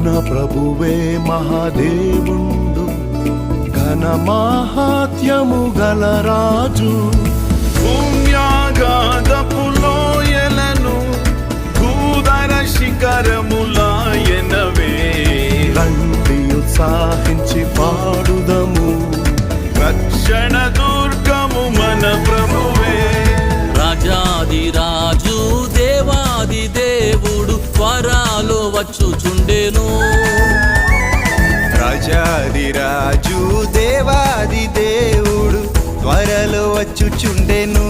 మన ప్రభువే మహాదేవుండు, ఘన మహాత్యము గల రాజు. భూమ్యాగాధపు లోయలను భూధర శిఖరములాయనవే. రండి ఉత్సాహించి పాడుదము, రక్షణ దుర్గము మన ప్రభువే. రాజాది రాజు దేవాది దేవుడు త్వరలో వచ్చుచుండెను. రాజాది రాజు దేవాది దేవుడు త్వరలో వచ్చుచుండెను.